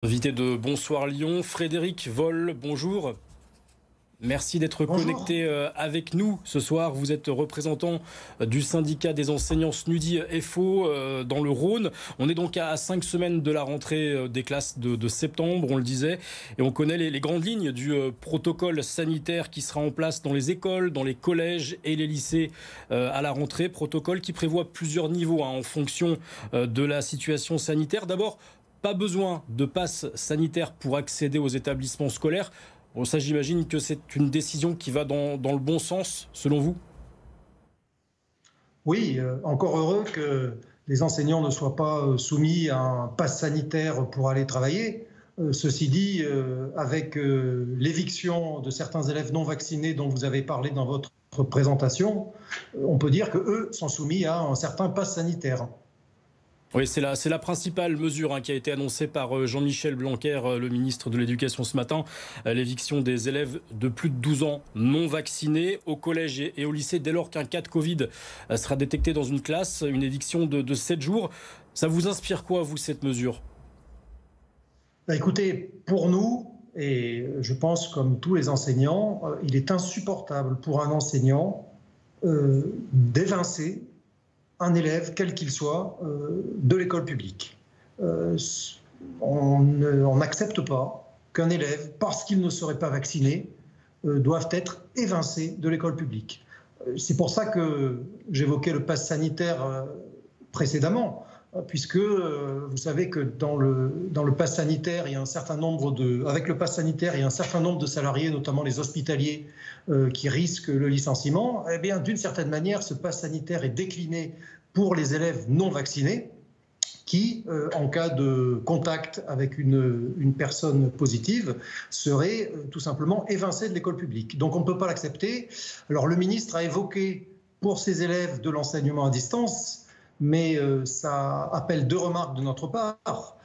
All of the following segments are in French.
Invité de Bonsoir Lyon, Frédéric Voll, bonjour. Merci d'être connecté avec nous ce soir. Vous êtes représentant du syndicat des enseignants SNUDI FO dans le Rhône. On est donc à 5 semaines de la rentrée des classes de septembre, on le disait, et on connaît les grandes lignes du protocole sanitaire qui sera en place dans les écoles, dans les collèges et les lycées à la rentrée. Protocole qui prévoit plusieurs niveaux en fonction de la situation sanitaire. D'abord, pas besoin de passe sanitaire pour accéder aux établissements scolaires. Bon, ça, j'imagine que c'est une décision qui va dans le bon sens, selon vous? Oui, encore heureux que les enseignants ne soient pas soumis à un pass sanitaire pour aller travailler. Ceci dit, avec l'éviction de certains élèves non vaccinés dont vous avez parlé dans votre présentation, on peut dire qu'eux sont soumis à un certain pass sanitaire. Oui, c'est la principale mesure qui a été annoncée par Jean-Michel Blanquer, le ministre de l'Éducation ce matin. L'éviction des élèves de plus de 12 ans non vaccinés au collège et au lycée dès lors qu'un cas de Covid sera détecté dans une classe. Une éviction de 7 jours. Ça vous inspire quoi, vous, cette mesure? Écoutez, pour nous, et je pense comme tous les enseignants, il est insupportable pour un enseignant d'évincer un élève, quel qu'il soit, de l'école publique. On n'accepte pas qu'un élève, parce qu'il ne serait pas vacciné, doive être évincé de l'école publique. C'est pour ça que j'évoquais le pass sanitaire précédemment, puisque vous savez que dans le pass sanitaire, il y a un certain nombre avec le pass sanitaire, il y a un certain nombre de salariés, notamment les hospitaliers, qui risquent le licenciement. Eh bien, d'une certaine manière, ce pass sanitaire est décliné pour les élèves non vaccinés qui, en cas de contact avec une personne positive, seraient tout simplement évincés de l'école publique. Donc on ne peut pas l'accepter. Alors le ministre a évoqué pour ces élèves de l'enseignement à distance, mais ça appelle deux remarques de notre part.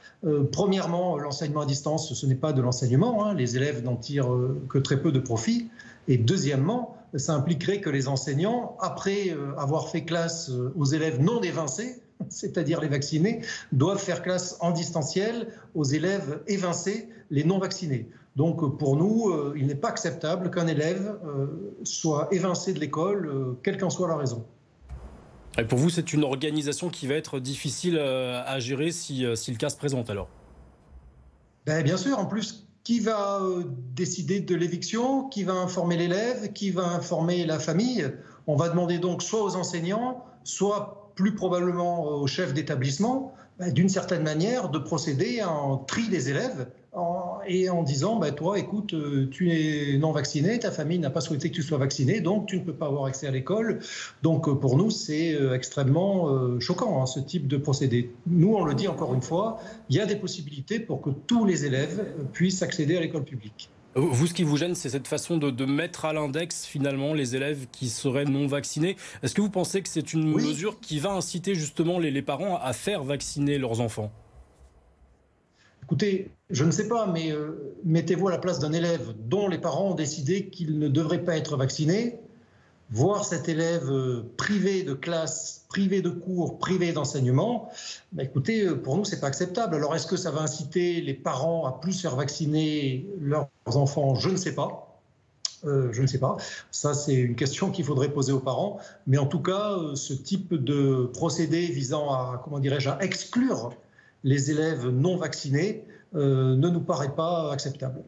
Premièrement, l'enseignement à distance, ce n'est pas de l'enseignement. Les élèves n'en tirent que très peu de profit. Et deuxièmement, ça impliquerait que les enseignants, après avoir fait classe aux élèves non évincés, c'est-à-dire les vaccinés, doivent faire classe en distanciel aux élèves évincés, les non vaccinés. Donc pour nous, il n'est pas acceptable qu'un élève soit évincé de l'école, quelle qu'en soit la raison. Et pour vous, c'est une organisation qui va être difficile à gérer si le cas se présente alors? Bien sûr, en plus, qui va décider de l'éviction? Qui va informer l'élève? Qui va informer la famille? On va demander donc soit aux enseignants, soit plus probablement au chef d'établissement, d'une certaine manière, de procéder à un tri des élèves et en disant toi, écoute, tu es non vacciné, ta famille n'a pas souhaité que tu sois vacciné, donc tu ne peux pas avoir accès à l'école. Donc pour nous, c'est extrêmement choquant, ce type de procédé. Nous, on le dit encore une fois, il y a des possibilités pour que tous les élèves puissent accéder à l'école publique. Vous, ce qui vous gêne, c'est cette façon de mettre à l'index, finalement, les élèves qui seraient non vaccinés. Est-ce que vous pensez que c'est une mesure qui va inciter justement les parents à faire vacciner leurs enfants? Écoutez, je ne sais pas, mais mettez-vous à la place d'un élève dont les parents ont décidé qu'il ne devrait pas être vacciné. Voir cet élève privé de classe, privé de cours, privé d'enseignement, écoutez, pour nous, ce n'est pas acceptable. Alors, est-ce que ça va inciter les parents à plus faire vacciner leurs enfants? Je ne sais pas. Je ne sais pas. Ça, c'est une question qu'il faudrait poser aux parents. Mais en tout cas, ce type de procédé visant à, comment dirais-je, à exclure les élèves non vaccinés ne nous paraît pas acceptable.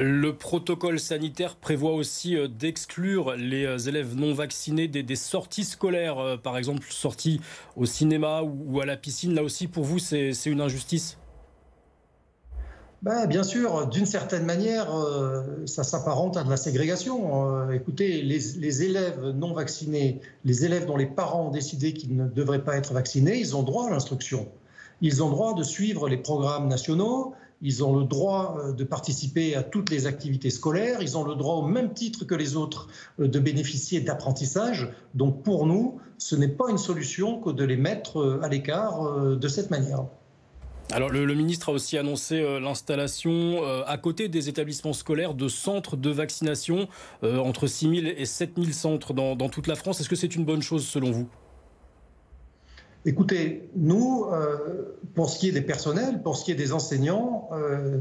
Le protocole sanitaire prévoit aussi d'exclure les élèves non vaccinés des sorties scolaires, par exemple sorties au cinéma ou à la piscine. Là aussi, pour vous, c'est une injustice? Bien sûr, d'une certaine manière, ça s'apparente à de la ségrégation. Écoutez, les élèves non vaccinés, les élèves dont les parents ont décidé qu'ils ne devraient pas être vaccinés, ils ont droit à l'instruction. Ils ont droit de suivre les programmes nationaux, ils ont le droit de participer à toutes les activités scolaires, ils ont le droit au même titre que les autres de bénéficier d'apprentissage. Donc pour nous, ce n'est pas une solution que de les mettre à l'écart de cette manière. Alors le ministre a aussi annoncé l'installation à côté des établissements scolaires de centres de vaccination, entre 6 000 et 7 000 centres dans toute la France. Est-ce que c'est une bonne chose selon vous? Écoutez, nous, pour ce qui est des personnels, pour ce qui est des enseignants,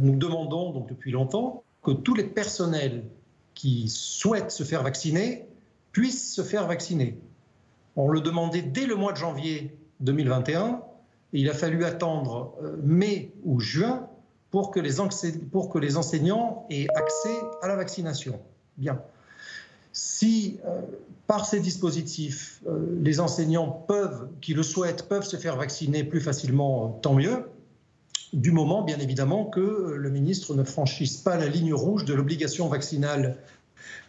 nous demandons donc depuis longtemps que tous les personnels qui souhaitent se faire vacciner puissent se faire vacciner. On le demandait dès le mois de janvier 2021 et il a fallu attendre mai ou juin pour que les enseignants aient accès à la vaccination. Bien. Si par ces dispositifs, les enseignants qui le souhaitent, peuvent se faire vacciner plus facilement, tant mieux, du moment, bien évidemment, que le ministre ne franchisse pas la ligne rouge de l'obligation vaccinale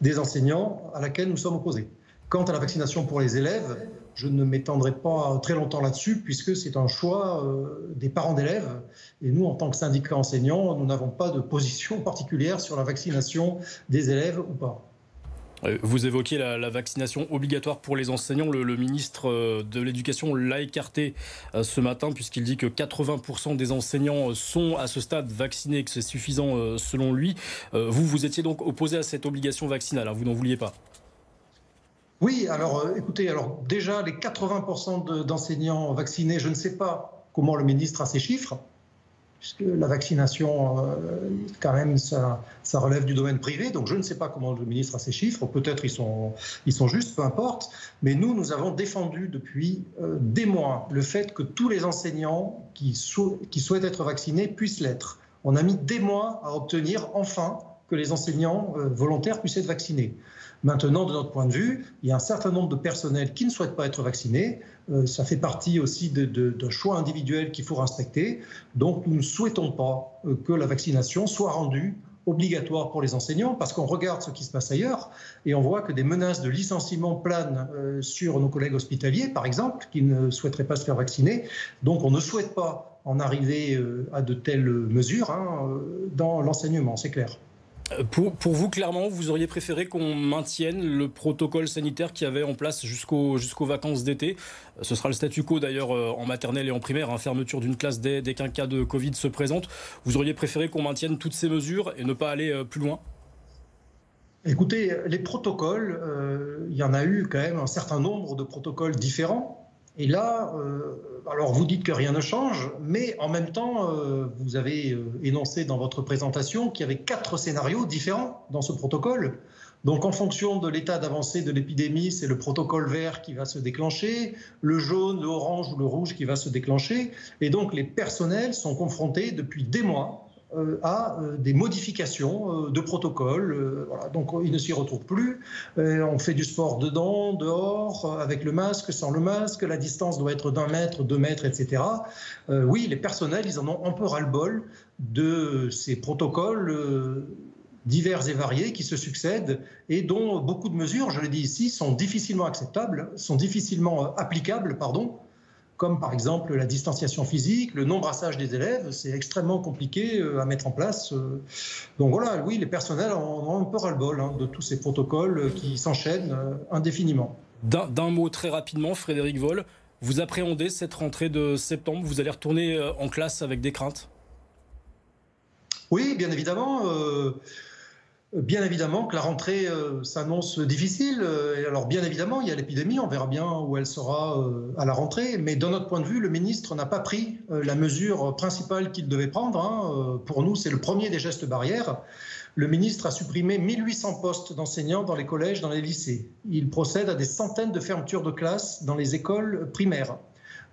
des enseignants à laquelle nous sommes opposés. Quant à la vaccination pour les élèves, je ne m'étendrai pas très longtemps là-dessus puisque c'est un choix des parents d'élèves. Et nous, en tant que syndicat enseignant, nous n'avons pas de position particulière sur la vaccination des élèves ou pas. Vous évoquez la vaccination obligatoire pour les enseignants. Le ministre de l'Éducation l'a écarté ce matin puisqu'il dit que 80% des enseignants sont à ce stade vaccinés et que c'est suffisant selon lui. Vous étiez donc opposé à cette obligation vaccinale, hein, vous n'en vouliez pas? Oui, alors écoutez, alors déjà les 80% d'enseignants vaccinés, je ne sais pas comment le ministre a ces chiffres, puisque la vaccination, quand même, ça relève du domaine privé, donc je ne sais pas comment le ministre a ces chiffres, peut-être ils sont justes, peu importe, mais nous avons défendu depuis des mois le fait que tous les enseignants qui souhaitent être vaccinés puissent l'être. On a mis des mois à obtenir enfin que les enseignants volontaires puissent être vaccinés. Maintenant, de notre point de vue, il y a un certain nombre de personnels qui ne souhaitent pas être vaccinés. Ça fait partie aussi d'un choix individuel qu'il faut respecter. Donc, nous ne souhaitons pas que la vaccination soit rendue obligatoire pour les enseignants, parce qu'on regarde ce qui se passe ailleurs et on voit que des menaces de licenciement planent sur nos collègues hospitaliers, par exemple, qui ne souhaiteraient pas se faire vacciner. Donc, on ne souhaite pas en arriver à de telles mesures dans l'enseignement, c'est clair. Pour vous, clairement, vous auriez préféré qu'on maintienne le protocole sanitaire qu'il y avait en place jusqu'aux vacances d'été. Ce sera le statu quo d'ailleurs en maternelle et en primaire, hein, fermeture d'une classe dès qu'un cas de Covid se présente. Vous auriez préféré qu'on maintienne toutes ces mesures et ne pas aller plus loin? Écoutez, les protocoles, il y en a eu quand même un certain nombre de protocoles différents. Et là, alors vous dites que rien ne change, mais en même temps, vous avez énoncé dans votre présentation qu'il y avait 4 scénarios différents dans ce protocole. Donc en fonction de l'état d'avancée de l'épidémie, c'est le protocole vert qui va se déclencher, le jaune, le orange ou le rouge qui va se déclencher. Et donc les personnels sont confrontés depuis des mois à des modifications de protocole. Voilà. Donc ils ne s'y retrouvent plus. On fait du sport dedans, dehors, avec le masque, sans le masque. La distance doit être d'1 mètre, 2 mètres, etc. Oui, les personnels, ils en ont un peu ras-le-bol de ces protocoles divers et variés qui se succèdent et dont beaucoup de mesures, je le dis ici, sont difficilement acceptables, sont difficilement applicables, pardon. Comme par exemple la distanciation physique, le non-brassage des élèves, c'est extrêmement compliqué à mettre en place. Donc voilà, oui, les personnels en ont un peu ras-le-bol de tous ces protocoles qui s'enchaînent indéfiniment. D'un mot très rapidement, Frédéric Voll, vous appréhendez cette rentrée de septembre? Vous allez retourner en classe avec des craintes? Oui, bien évidemment. Bien évidemment que la rentrée s'annonce difficile. Alors bien évidemment, il y a l'épidémie, on verra bien où elle sera à la rentrée. Mais de notre point de vue, le ministre n'a pas pris la mesure principale qu'il devait prendre. Pour nous, c'est le premier des gestes barrières. Le ministre a supprimé 1800 postes d'enseignants dans les collèges, dans les lycées. Il procède à des centaines de fermetures de classes dans les écoles primaires.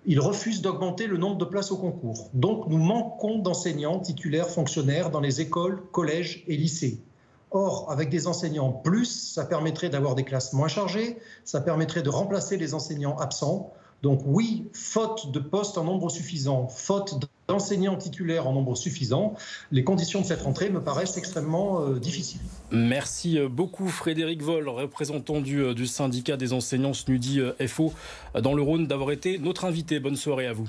Il refuse d'augmenter le nombre de places au concours. Donc nous manquons d'enseignants titulaires fonctionnaires dans les écoles, collèges et lycées. Or, avec des enseignants plus, ça permettrait d'avoir des classes moins chargées, ça permettrait de remplacer les enseignants absents. Donc oui, faute de postes en nombre suffisant, faute d'enseignants titulaires en nombre suffisant, les conditions de cette rentrée me paraissent extrêmement difficiles. Merci beaucoup Frédéric Voll, représentant du syndicat des enseignants SNUDI FO dans le Rhône, d'avoir été notre invité. Bonne soirée à vous.